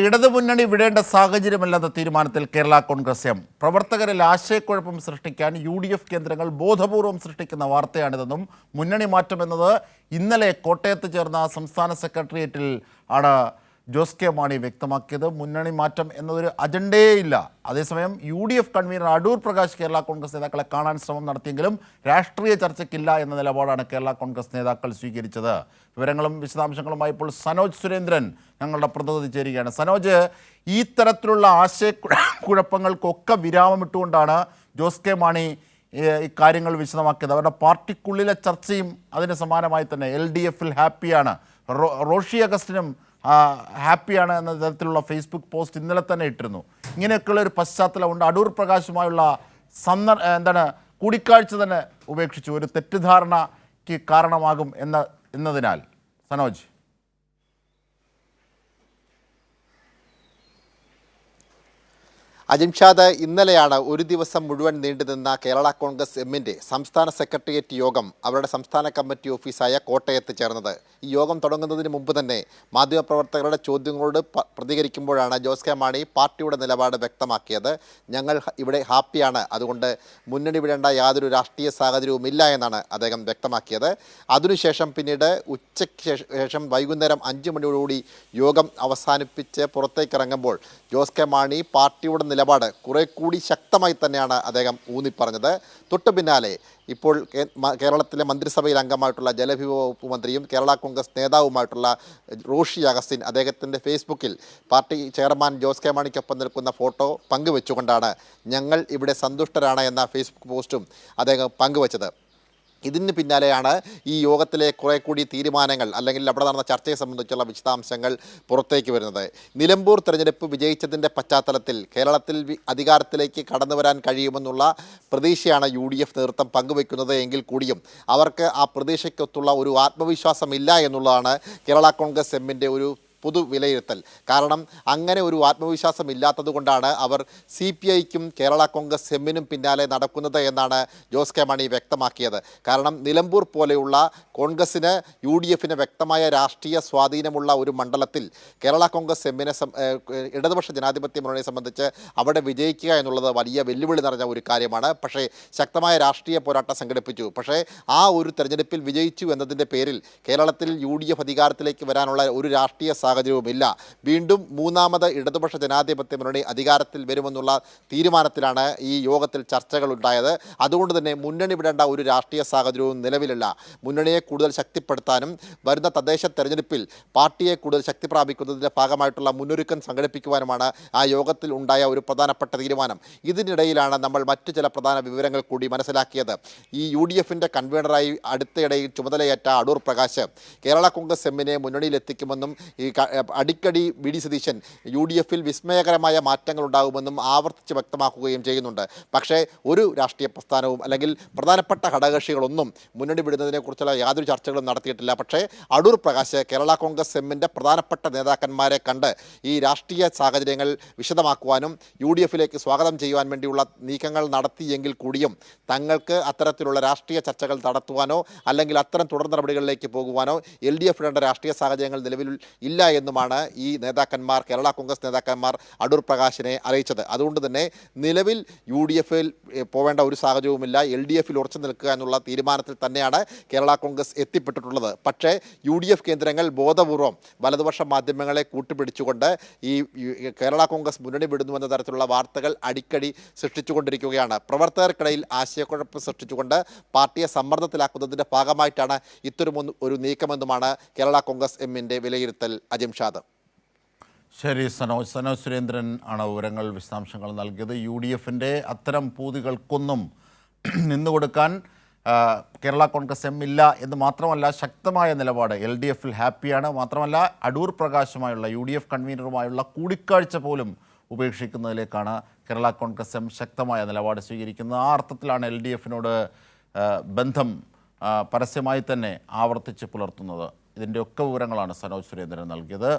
ഇടതുമുന്നണി വിടേണ്ട സാഹചര്യമല്ലെന്ന തീരുമാനത്തിൽ കേരള കോൺഗ്രസ് എം. പ്രവർത്തകരിൽ ആശയക്കുഴപ്പം സൃഷ്ടിക്കാൻ UDF കേന്ദ്രങ്ങൾ ബോധപൂർവം സൃഷ്ടിക്കുന്ന വാർത്തയാണിതെന്നും മുന്നണി മാറ്റമെന്നത് ഇന്നലെ കോട്ടയത്ത് ചേർന്ന സംസ്ഥാന സെക്രട്ടേറിയറ്റിൽ ആണ് ജോസ് കെ മാണി വ്യക്തമാക്കിയത്. മുന്നണി മാറ്റം എന്നതൊരു അജണ്ടയേയില്ല. അതേസമയം UDF കൺവീനർ അടൂർ പ്രകാശ് കേരള കോൺഗ്രസ് നേതാക്കളെ കാണാൻ ശ്രമം നടത്തിയെങ്കിലും രാഷ്ട്രീയ ചർച്ചയ്ക്കില്ല എന്ന നിലപാടാണ് കേരള കോൺഗ്രസ് നേതാക്കൾ സ്വീകരിച്ചത്. വിവരങ്ങളും വിശദാംശങ്ങളുമായി ഇപ്പോൾ സനോജ് സുരേന്ദ്രൻ ഞങ്ങളുടെ പ്രതിനിധി ചേരുകയാണ്. സനോജ്, ഈ തരത്തിലുള്ള ആശയക്കുഴപ്പങ്ങൾക്കൊക്കെ വിരാമമിട്ടുകൊണ്ടാണ് ജോസ് കെ മാണി ഇക്കാര്യങ്ങൾ വിശദമാക്കിയത്. അവരുടെ പാർട്ടിക്കുള്ളിലെ ചർച്ചയും അതിന് സമാനമായി തന്നെ LDFൽ ഹാപ്പിയാണ്, റോഷി അഗസ്റ്റിനും ഹാപ്പിയാണ് എന്ന തരത്തിലുള്ള ഫേസ്ബുക്ക് പോസ്റ്റ് ഇന്നലെ തന്നെ ഇട്ടിരുന്നു. ഇങ്ങനെയൊക്കെയുള്ള ഒരു പശ്ചാത്തലമുണ്ട്. അടൂർ പ്രകാശുമായുള്ള കൂടിക്കാഴ്ച തന്നെ ഉപേക്ഷിച്ചു, ഒരു തെറ്റിദ്ധാരണയ്ക്ക് കാരണമാകും എന്നതിനാൽ. സനോജ്, അജിംഷാദ്, ഇന്നലെയാണ് ഒരു ദിവസം മുഴുവൻ നീണ്ടുനിന്ന കേരള കോൺഗ്രസ് എമ്മിൻ്റെ സംസ്ഥാന സെക്രട്ടേറിയറ്റ് യോഗം അവരുടെ സംസ്ഥാന കമ്മിറ്റി ഓഫീസായ കോട്ടയത്ത് ചേർന്നത്. ഈ യോഗം തുടങ്ങുന്നതിന് മുമ്പ് തന്നെ മാധ്യമപ്രവർത്തകരുടെ ചോദ്യങ്ങളോട് പ്രതികരിക്കുമ്പോഴാണ് ജോസ് കെ മാണി പാർട്ടിയുടെ നിലപാട് വ്യക്തമാക്കിയത്. ഞങ്ങൾ ഇവിടെ ഹാപ്പിയാണ്, അതുകൊണ്ട് മുന്നണി വിടേണ്ട യാതൊരു രാഷ്ട്രീയ സാഹചര്യവും ഇല്ല എന്നാണ് അദ്ദേഹം വ്യക്തമാക്കിയത്. അതിനുശേഷം പിന്നീട് ഉച്ചയ്ക്ക് ശേഷം വൈകുന്നേരം 5 മണിയോടുകൂടി യോഗം അവസാനിപ്പിച്ച് പുറത്തേക്കിറങ്ങുമ്പോൾ ജോസ് കെ മാണി പാർട്ടിയുടെ നിലപാട് കുറെ കൂടി ശക്തമായി തന്നെയാണ് അദ്ദേഹം ഊന്നിപ്പറഞ്ഞത്. തൊട്ടു പിന്നാലെ ഇപ്പോൾ കേരളത്തിലെ മന്ത്രിസഭയിൽ അംഗമായിട്ടുള്ള ജലവിഭവ വകുപ്പ് മന്ത്രിയും കേരള കോൺഗ്രസ് നേതാവുമായിട്ടുള്ള റോഷി അഗസ്റ്റിൻ അദ്ദേഹത്തിൻ്റെ ഫേസ്ബുക്കിൽ പാർട്ടി ചെയർമാൻ ജോസ് കെ മാണിക്കൊപ്പം നിൽക്കുന്ന ഫോട്ടോ പങ്കുവെച്ചുകൊണ്ടാണ് ഞങ്ങൾ ഇവിടെ സന്തുഷ്ടരാണ് എന്ന ഫേസ്ബുക്ക് പോസ്റ്റും അദ്ദേഹം പങ്കുവച്ചത്. ഇതിന് പിന്നാലെയാണ് ഈ യോഗത്തിലെ കുറെ കൂടി തീരുമാനങ്ങൾ അല്ലെങ്കിൽ അവിടെ നടന്ന ചർച്ചയെ സംബന്ധിച്ചുള്ള വിശദാംശങ്ങൾ പുറത്തേക്ക് വരുന്നത്. നിലമ്പൂർ തെരഞ്ഞെടുപ്പ് വിജയിച്ചതിൻ്റെ പശ്ചാത്തലത്തിൽ കേരളത്തിൽ അധികാരത്തിലേക്ക് കടന്നു വരാൻ കഴിയുമെന്നുള്ള പ്രതീക്ഷയാണ് UDF നേതൃത്വം പങ്കുവെക്കുന്നത് എങ്കിൽ കൂടിയും അവർക്ക് ആ പ്രതീക്ഷയ്ക്കൊത്തുള്ള ഒരു ആത്മവിശ്വാസമില്ല എന്നുള്ളതാണ് കേരള കോൺഗ്രസ് എമ്മിൻ്റെ ഒരു പൊതു വിലയിരുത്തൽ. കാരണം അങ്ങനെ ഒരു ആത്മവിശ്വാസം ഇല്ലാത്തത് കൊണ്ടാണ് അവർ CPIക്കും കേരള കോൺഗ്രസ് എമ്മിനും പിന്നാലെ നടക്കുന്നത് എന്നാണ് ജോസ് കെ മാണി വ്യക്തമാക്കിയത്. കാരണം നിലമ്പൂർ പോലെയുള്ള കോൺഗ്രസിന് UDFന് വ്യക്തമായ രാഷ്ട്രീയ സ്വാധീനമുള്ള ഒരു മണ്ഡലത്തിൽ കേരള കോൺഗ്രസ് എമ്മിനെ ഇടതുപക്ഷ ജനാധിപത്യ മുന്നണിയെ സംബന്ധിച്ച് അവിടെ വിജയിക്കുക എന്നുള്ളത് വലിയ വെല്ലുവിളി നിറഞ്ഞ ഒരു കാര്യമാണ്. പക്ഷേ ശക്തമായ രാഷ്ട്രീയ പോരാട്ടം സംഘടിപ്പിച്ചു. പക്ഷേ ആ ഒരു തെരഞ്ഞെടുപ്പിൽ വിജയിച്ചു എന്നതിൻ്റെ പേരിൽ കേരളത്തിൽ UDF അധികാരത്തിലേക്ക് വരാനുള്ള ഒരു രാഷ്ട്രീയ സാഹചര്യവുമില്ല. വീണ്ടും മൂന്നാമത് ഇടതുപക്ഷ ജനാധിപത്യ മുന്നണി അധികാരത്തിൽ വരുമെന്നുള്ള തീരുമാനത്തിലാണ് ഈ യോഗത്തിൽ ചർച്ചകൾ ഉണ്ടായത്. അതുകൊണ്ട് തന്നെ മുന്നണി വിടേണ്ട ഒരു രാഷ്ട്രീയ സാഹചര്യവും നിലവിലില്ല. മുന്നണിയെ കൂടുതൽ ശക്തിപ്പെടുത്താനും വരുന്ന തദ്ദേശ തെരഞ്ഞെടുപ്പിൽ പാർട്ടിയെ കൂടുതൽ ശക്തി പ്രാപിക്കുന്നതിൻ്റെ ഭാഗമായിട്ടുള്ള മുന്നൊരുക്കം സംഘടിപ്പിക്കുവാനുമാണ് ആ യോഗത്തിൽ ഉണ്ടായ ഒരു പ്രധാനപ്പെട്ട തീരുമാനം. ഇതിനിടയിലാണ് നമ്മൾ മറ്റു ചില പ്രധാന വിവരങ്ങൾ കൂടി മനസ്സിലാക്കിയത്. ഈ UDFൻ്റെ കൺവീനറായി അടുത്തിടയിൽ ചുമതലയേറ്റ അടൂർ പ്രകാശ് കേരള കോൺഗ്രസ് എമ്മിനെ മുന്നണിയിലെത്തിക്കുമെന്നും ഈ അടിക്കടി VD സതീശൻ UDFൽ വിസ്മയകരമായ മാറ്റങ്ങൾ ഉണ്ടാകുമെന്നും ആവർത്തിച്ച് വ്യക്തമാക്കുകയും ചെയ്യുന്നുണ്ട്. പക്ഷേ ഒരു രാഷ്ട്രീയ പ്രസ്ഥാനവും അല്ലെങ്കിൽ പ്രധാനപ്പെട്ട ഘടകകക്ഷികളൊന്നും മുന്നണി വിടുന്നതിനെക്കുറിച്ചുള്ള യാതൊരു ചർച്ചകളും നടത്തിയിട്ടില്ല. പക്ഷേ അടൂർ പ്രകാശ് കേരള കോൺഗ്രസ് എമ്മിൻ്റെ പ്രധാനപ്പെട്ട നേതാക്കന്മാരെ കണ്ട് ഈ രാഷ്ട്രീയ സാഹചര്യങ്ങൾ വിശദമാക്കുവാനും UDFലേക്ക് സ്വാഗതം ചെയ്യുവാൻ വേണ്ടിയുള്ള നീക്കങ്ങൾ നടത്തിയെങ്കിൽ കൂടിയും തങ്ങൾക്ക് അത്തരത്തിലുള്ള രാഷ്ട്രീയ ചർച്ചകൾ നടത്തുവാനോ അല്ലെങ്കിൽ അത്തരം തുടർ നടപടികളിലേക്ക് പോകുവാനോ LDF ഇടേണ്ട രാഷ്ട്രീയ സാഹചര്യങ്ങൾ നിലവിൽ ഇല്ല എന്നുമാണ് ഈ നേതാക്കന്മാർ, കേരള കോൺഗ്രസ് നേതാക്കന്മാർ അടൂർ പ്രകാശിനെ അറിയിച്ചത്. അതുകൊണ്ട് തന്നെ നിലവിൽ UDFൽ പോവേണ്ട ഒരു സാഹചര്യവുമില്ല. LDFൽ ഉറച്ചു നിൽക്കുക എന്നുള്ള തീരുമാനത്തിൽ തന്നെയാണ് കേരള കോൺഗ്രസ് എത്തിപ്പെട്ടിട്ടുള്ളത്. പക്ഷേ UDF കേന്ദ്രങ്ങൾ ബോധപൂർവം വലതുപക്ഷ മാധ്യമങ്ങളെ കൂട്ടുപിടിച്ചുകൊണ്ട് ഈ കേരള കോൺഗ്രസ് മുന്നണി വിടുന്നു എന്ന തരത്തിലുള്ള വാർത്തകൾ അടിക്കടി സൃഷ്ടിച്ചുകൊണ്ടിരിക്കുകയാണ്. പ്രവർത്തകർക്കിടയിൽ ആശയക്കുഴപ്പം സൃഷ്ടിച്ചുകൊണ്ട് പാർട്ടിയെ സമ്മർദ്ദത്തിലാക്കുന്നതിൻ്റെ ഭാഗമായിട്ടാണ് ഇത്തരം ഒരു നീക്കമെന്നുമാണ് കേരള കോൺഗ്രസ് എമ്മിൻ്റെ വിലയിരുത്തൽ. അജിംഷാദ്. ശരി സനോജ് സുരേന്ദ്രൻ ആണ് വിവരങ്ങൾ വിശദാംശങ്ങൾ നൽകിയത്. UDFൻ്റെ അത്തരം പൂതികൾക്കൊന്നും നിന്നുകൊടുക്കാൻ കേരള കോൺഗ്രസ് എം ഇല്ല എന്ന് മാത്രമല്ല, ശക്തമായ നിലപാട് LDFൽ ഹാപ്പിയാണ്. മാത്രമല്ല അടൂർ പ്രകാശുമായുള്ള UDF കൺവീനറുമായുള്ള കൂടിക്കാഴ്ച പോലും ഉപേക്ഷിക്കുന്നതിലേക്കാണ് കേരള കോൺഗ്രസ് എം ശക്തമായ നിലപാട് സ്വീകരിക്കുന്നത്. ആ അർത്ഥത്തിലാണ് LDFനോട് ബന്ധം പരസ്യമായി തന്നെ ആവർത്തിച്ച് പുലർത്തുന്നത്. ഇതിൻ്റെയൊക്കെ വിവരങ്ങളാണ് സനോജ് സുരേന്ദ്രൻ നൽകിയത്.